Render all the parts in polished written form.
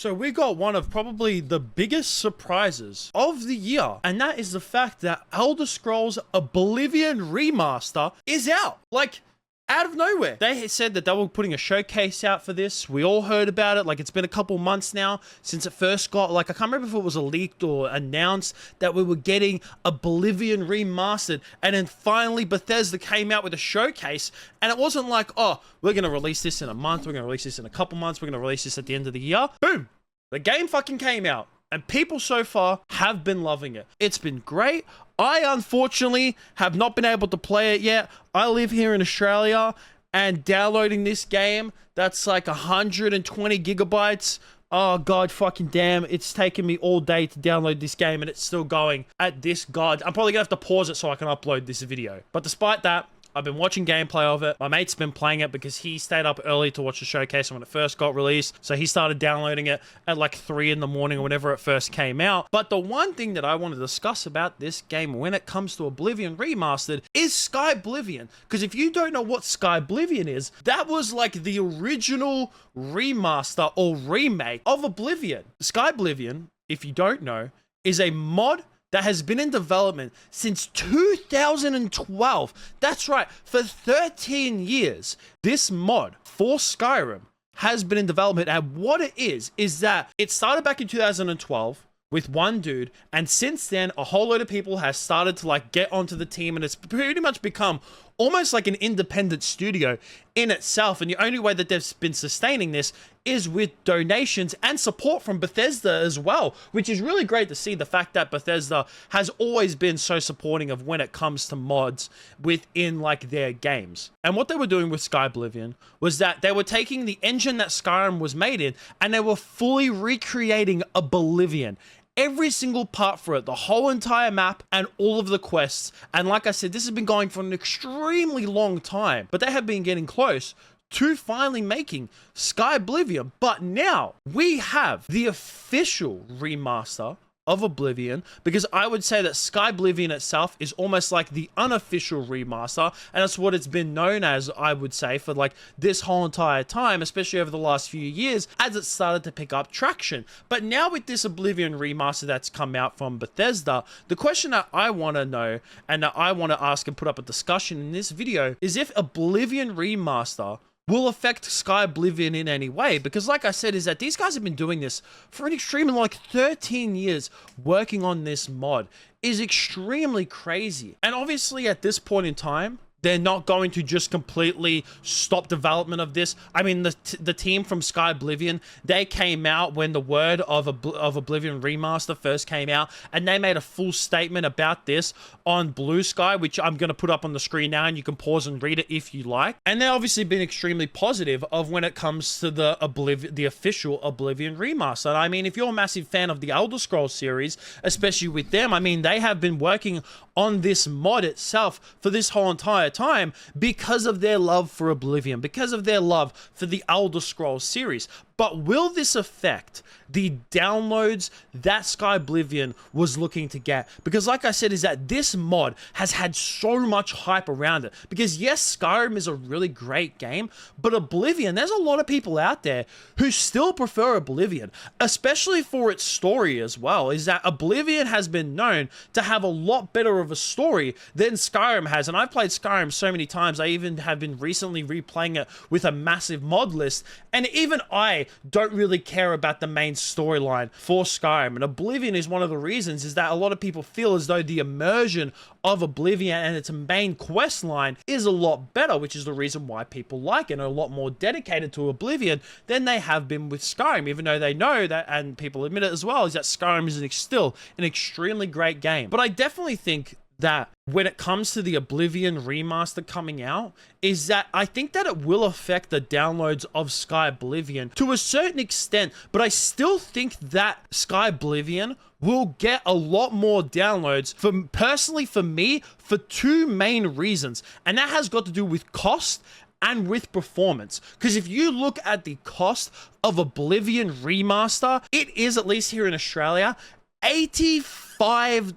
So we got one of probably the biggest surprises of the year, and that is the fact that Elder Scrolls Oblivion Remaster is out. Like, out of nowhere. They said that they were putting a showcase out for this. We all heard about it. Like, it's been a couple months now since it first got, like, I can't remember if it was leaked or announced that we were getting Oblivion Remastered. And then finally Bethesda came out with a showcase, and it wasn't like, oh, we're going to release this in a month. We're going to release this in a couple months. We're going to release this at the end of the year. Boom. The game fucking came out. And people so far have been loving it. It's been great. I, unfortunately, have not been able to play it yet. I live here in Australia, and downloading this game, that's like 120 gigabytes. Oh, god fucking damn. It's taken me all day to download this game, and it's still going at this god. I'm probably gonna have to pause it so I can upload this video. But despite that, I've been watching gameplay of it. My mate's been playing it because he stayed up early to watch the showcase when it first got released. So he started downloading it at like 3 in the morning or whenever it first came out. But the one thing that I want to discuss about this game when it comes to Oblivion Remastered is Skyblivion. Because if you don't know what Skyblivion is, that was like the original remaster or remake of Oblivion. Skyblivion, if you don't know, is a mod that has been in development since 2012. That's right, for 13 years. This mod for Skyrim has been in development, and what it is that it started back in 2012 with one dude, and since then, a whole load of people has started to like get onto the team, and it's pretty much become almost like an independent studio in itself. And the only way that they've been sustaining this is with donations and support from Bethesda as well, which is really great to see. The fact that Bethesda has always been so supporting of when it comes to mods within like their games. And what they were doing with Skyblivion was that they were taking the engine that Skyrim was made in, and they were fully recreating Oblivion. Every single part for it, the whole entire map and all of the quests. And like I said, this has been going for an extremely long time, but they have been getting close to finally making Skyblivion. But now we have the official remaster of Oblivion, because I would say that Skyblivion itself is almost like the unofficial remaster, and that's what it's been known as, I would say, for like this whole entire time, especially over the last few years as it started to pick up traction. But now with this Oblivion remaster that's come out from Bethesda, the question that I want to know and that I want to ask and put up a discussion in this video is if Oblivion remaster will affect Skyblivion in any way. Because like I said, is that these guys have been doing this for an extremely, like 13 years working on this mod is extremely crazy. And obviously at this point in time, they're not going to just completely stop development of this. I mean, the team from Skyblivion, they came out when the word of Oblivion Remaster first came out, and they made a full statement about this on Blue Sky, which I'm going to put up on the screen now, and you can pause and read it if you like. And they've obviously been extremely positive of when it comes to the official Oblivion Remaster. And I mean, if you're a massive fan of the Elder Scrolls series, especially with them, I mean, they have been working on this mod itself for this whole entire time because of their love for Oblivion, because of their love for the Elder Scrolls series. But will this affect the downloads that Skyblivion was looking to get? Because like I said, is that this mod has had so much hype around it. Because yes, Skyrim is a really great game, but Oblivion, there's a lot of people out there who still prefer Oblivion, especially for its story as well. Is that Oblivion has been known to have a lot better of a story than Skyrim has. And I've played Skyrim so many times, I even have been recently replaying it with a massive mod list, and even I don't really care about the main storyline for Skyrim. And Oblivion is one of the reasons is that a lot of people feel as though the immersion of Oblivion and its main quest line is a lot better, which is the reason why people like it and are a lot more dedicated to Oblivion than they have been with Skyrim, even though they know that, and people admit it as well, is that Skyrim is still an extremely great game. But I definitely think that when it comes to the Oblivion remaster coming out, is that I think that it will affect the downloads of Skyblivion to a certain extent, but I still think that Skyblivion will get a lot more downloads personally for me for two main reasons, and that has got to do with cost and with performance. Because if you look at the cost of Oblivion remaster, it is, at least here in Australia, $85.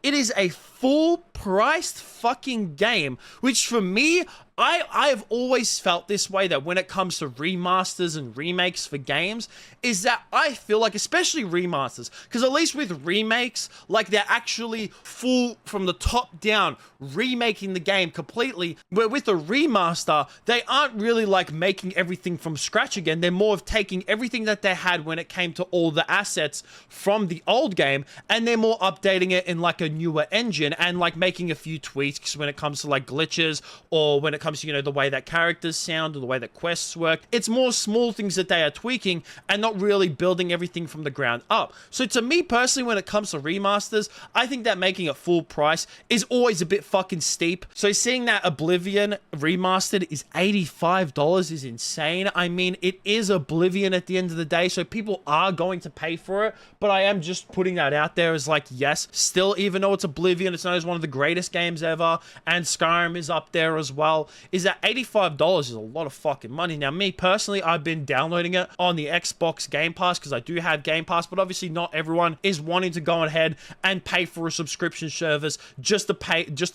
It is a full priced fucking game, which for me, I've always felt this way, that when it comes to remasters and remakes for games, is that I feel like, especially remasters, because at least with remakes, like they're actually full from the top down, remaking the game completely, where with a remaster, they aren't really like making everything from scratch again. They're more of taking everything that they had when it came to all the assets from the old game, and they're more updating it in like a newer engine and like making a few tweaks when it comes to like glitches, or when it comes to, you know, the way that characters sound or the way that quests work. It's more small things that they are tweaking and not really building everything from the ground up. So to me personally, when it comes to remasters, I think that making it full price is always a bit fucking steep. So seeing that Oblivion Remastered is $85 is insane. I mean, it is Oblivion at the end of the day, so people are going to pay for it, but I am just putting that out there as like, yes, still, even though it's Oblivion, it's known as one of the greatest games ever, and Skyrim is up there as well, is that $85 is a lot of fucking money. Now, me personally, I've been downloading it on the Xbox Game Pass because I do have Game Pass, but obviously not everyone is wanting to go ahead and pay for a subscription service just to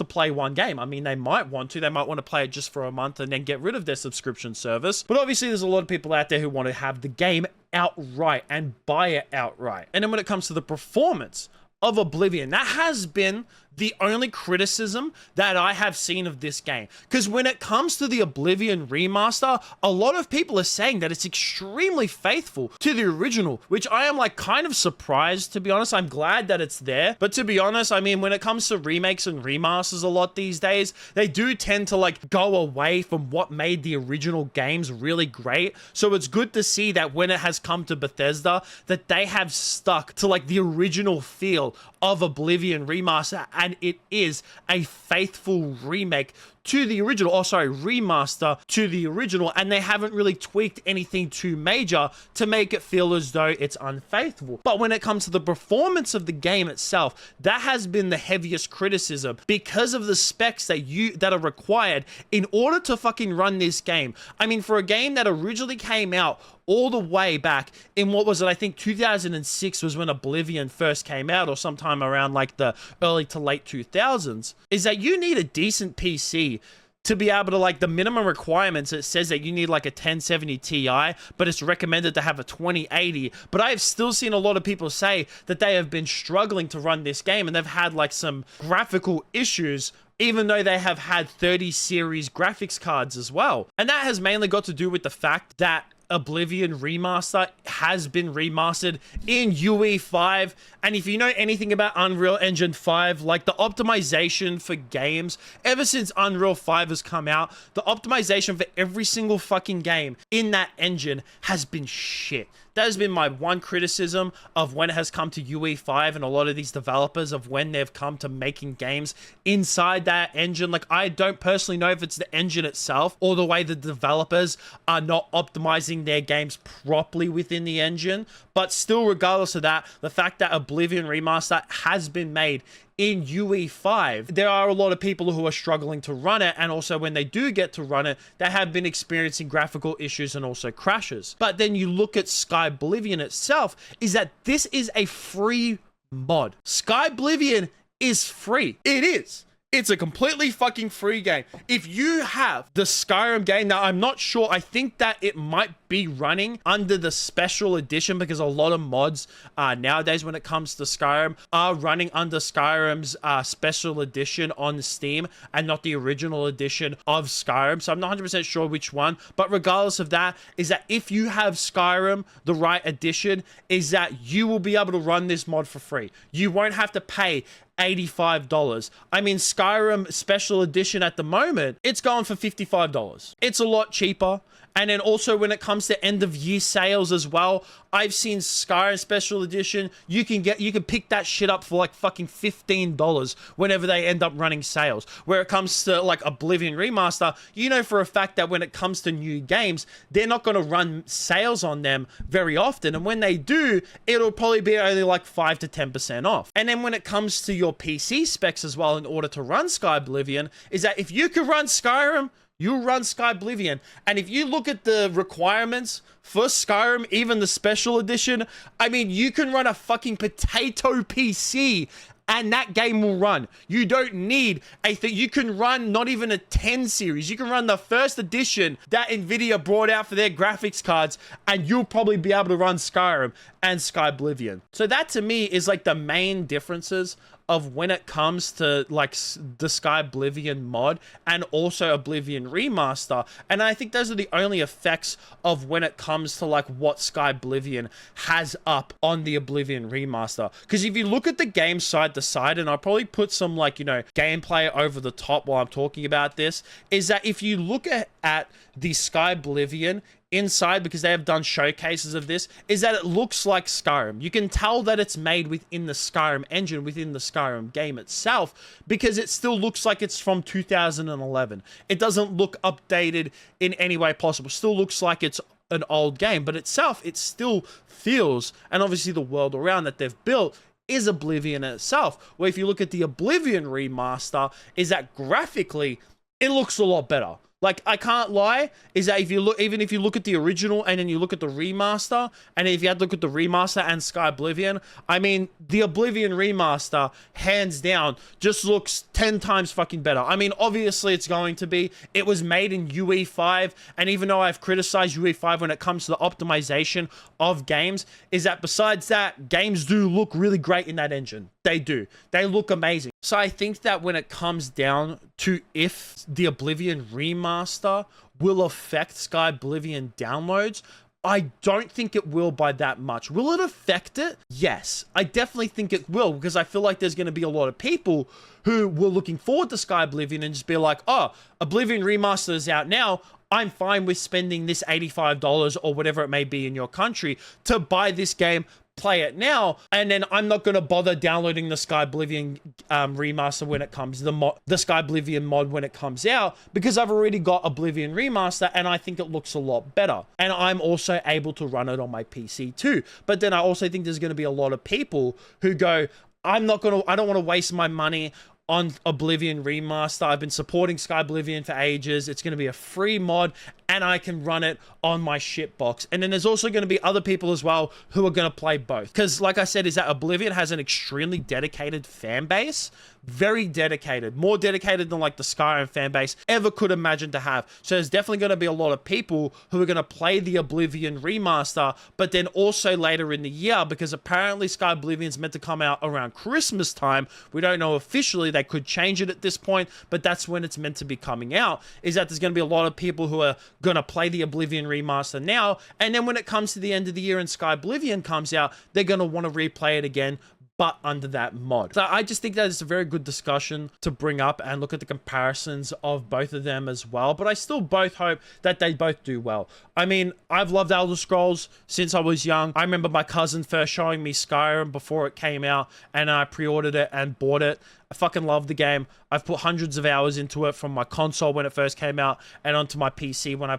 play one game. I mean, they might want to play it just for a month and then get rid of their subscription service. But obviously, there's a lot of people out there who want to have the game outright and buy it outright. And then when it comes to the performance of Oblivion, that has been the only criticism that I have seen of this game. Because when it comes to the Oblivion Remaster, a lot of people are saying that it's extremely faithful to the original, which I am like kind of surprised, to be honest. I'm glad that it's there. But to be honest, I mean, when it comes to remakes and remasters a lot these days, they do tend to like go away from what made the original games really great. So it's good to see that when it has come to Bethesda, that they have stuck to like the original feel of Oblivion Remaster, and it is a faithful remake to the original, remaster to the original, and they haven't really tweaked anything too major to make it feel as though it's unfaithful. But when it comes to the performance of the game itself, that has been the heaviest criticism because of the specs that are required in order to fucking run this game. I mean, for a game that originally came out all the way back in, what was it, I think 2006 was when Oblivion first came out, or sometime around like the early to late 2000s, is that you need a decent PC to be able to, like, the minimum requirements, it says that you need like a 1070 Ti, but it's recommended to have a 2080. But I have still seen a lot of people say that they have been struggling to run this game, and they've had like some graphical issues, even though they have had 30 series graphics cards as well. And that has mainly got to do with the fact that Oblivion Remaster has been remastered in UE5, and if you know anything about Unreal Engine 5, like the optimization for games, ever since Unreal 5 has come out, the optimization for every single fucking game in that engine has been shit. That has been my one criticism of when it has come to UE5 and a lot of these developers, of when they've come to making games inside that engine. Like, I don't personally know if it's the engine itself or the way the developers are not optimizing their games properly within the engine. But still, regardless of that, the fact that Oblivion Remaster has been made in UE5, there are a lot of people who are struggling to run it, and also when they do get to run it, they have been experiencing graphical issues and also crashes. But then you look at Skyblivion itself, is that this is a free mod. Skyblivion is free. It is. It's a completely fucking free game. If you have the Skyrim game, now I'm not sure, I think that it might be running under the special edition, because a lot of mods nowadays when it comes to Skyrim are running under Skyrim's special edition on Steam and not the original edition of Skyrim. So I'm not 100% sure which one, but regardless of that, is that if you have Skyrim, the right edition, is that you will be able to run this mod for free. You won't have to pay $85. I mean, Skyrim Special Edition at the moment, it's going for $55. It's a lot cheaper. And then also when it comes to end of year sales as well, I've seen Skyrim Special Edition, you can pick that shit up for like fucking $15 whenever they end up running sales. Where it comes to like Oblivion Remaster, you know for a fact that when it comes to new games, they're not going to run sales on them very often. And when they do, it'll probably be only like 5 to 10% off. And then when it comes to your PC specs as well, in order to run Skyblivion, is that if you can run Skyrim, you run Skyblivion. And if you look at the requirements for Skyrim, even the special edition, I mean, you can run a fucking potato PC and that game will run. You don't need a thing. You can run not even a 10 series. You can run the first edition that Nvidia brought out for their graphics cards, and you'll probably be able to run Skyrim and Skyblivion. So that to me is like the main differences of when it comes to like the Skyblivion mod and also Oblivion Remaster. And I think those are the only effects of when it comes to like what Skyblivion has up on the Oblivion Remaster. Because if you look at the game side to side, and I'll probably put some like, you know, gameplay over the top while I'm talking about this, is that if you look at the Skyblivion inside, because they have done showcases of this, is that it looks like Skyrim. You can tell that it's made within the Skyrim engine, within the Skyrim game itself, because it still looks like it's from 2011. It doesn't look updated in any way possible. Still looks like it's an old game, but itself, it still feels, and obviously the world around that they've built is Oblivion itself. Where if you look at the Oblivion Remaster, is that graphically, it looks a lot better. Like, I can't lie, is that if you look, even if you look at the original and then you look at the remaster, and if you had to look at the remaster and Skyblivion, I mean, the Oblivion Remaster, hands down, just looks 10 times fucking better. I mean, obviously it's going to be. It was made in UE5, and even though I've criticized UE5 when it comes to the optimization of games, is that besides that, games do look really great in that engine. They do. They look amazing. So I think that when it comes down to if the Oblivion Remaster will affect Skyblivion downloads, I don't think it will by that much. Will it affect it? Yes, I definitely think it will, because I feel like there's going to be a lot of people who were looking forward to Skyblivion and just be like, oh, Oblivion Remaster is out now. I'm fine with spending this $85 or whatever it may be in your country to buy this game, play it now, and then I'm not going to bother downloading the Skyblivion remaster when it comes, the Skyblivion mod when it comes out, because I've already got Oblivion Remaster and I think it looks a lot better. And I'm also able to run it on my PC too. But then I also think there's going to be a lot of people who go, I don't want to waste my money on Oblivion Remaster. I've been supporting Skyblivion for ages. It's going to be a free mod and I can run it on my shitbox. And then there's also going to be other people as well who are going to play both. Because like I said, is that Oblivion has an extremely dedicated fan base. Very dedicated. More dedicated than like the Skyrim fan base ever could imagine to have. So there's definitely going to be a lot of people who are going to play the Oblivion Remaster, but then also later in the year, because apparently Skyblivion's meant to come out around Christmas time. We don't know officially. They could change it at this point, but that's when it's meant to be coming out, is that there's going to be a lot of people who are going to play the Oblivion Remaster now, and then when it comes to the end of the year and Skyblivion comes out, they're going to want to replay it again, but under that mod. So I just think that it's a very good discussion to bring up and look at the comparisons of both of them as well. But I still both hope that they both do well. I mean, I've loved Elder Scrolls since I was young. I remember my cousin first showing me Skyrim before it came out, and I pre-ordered it and bought it. I fucking love the game. I've put hundreds of hours into it from my console when it first came out and onto my PC when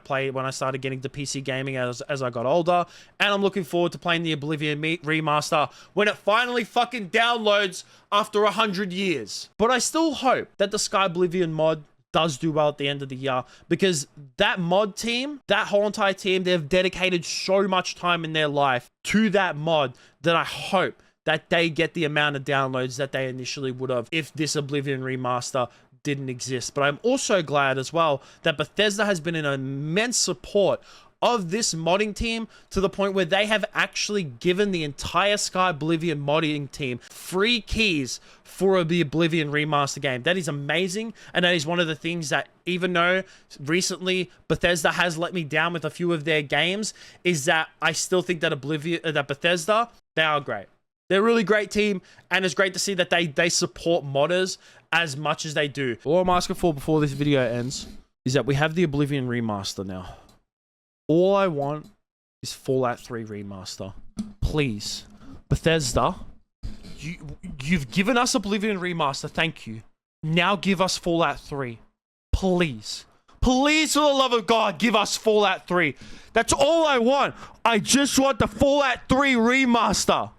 I started getting to PC gaming as I got older. And I'm looking forward to playing the Oblivion Remaster when it finally fucking downloads after 100 years. But I still hope that the Skyblivion mod does do well at the end of the year, because that mod team, that whole entire team, they've dedicated so much time in their life to that mod that I hope that they get the amount of downloads that they initially would have if this Oblivion Remaster didn't exist. But I'm also glad as well that Bethesda has been an immense support of this modding team, to the point where they have actually given the entire Skyblivion modding team free keys for the Oblivion Remaster game. That is amazing, and that is one of the things that, even though recently Bethesda has let me down with a few of their games, is that I still think that Bethesda, they are great. They're a really great team, and it's great to see that they support modders as much as they do. All I'm asking for before this video ends is that we have the Oblivion Remaster now. All I want is Fallout 3 Remaster. Please. Bethesda, you've given us Oblivion Remaster, thank you. Now give us Fallout 3. Please. Please, for the love of God, give us Fallout 3. That's all I want. I just want the Fallout 3 Remaster.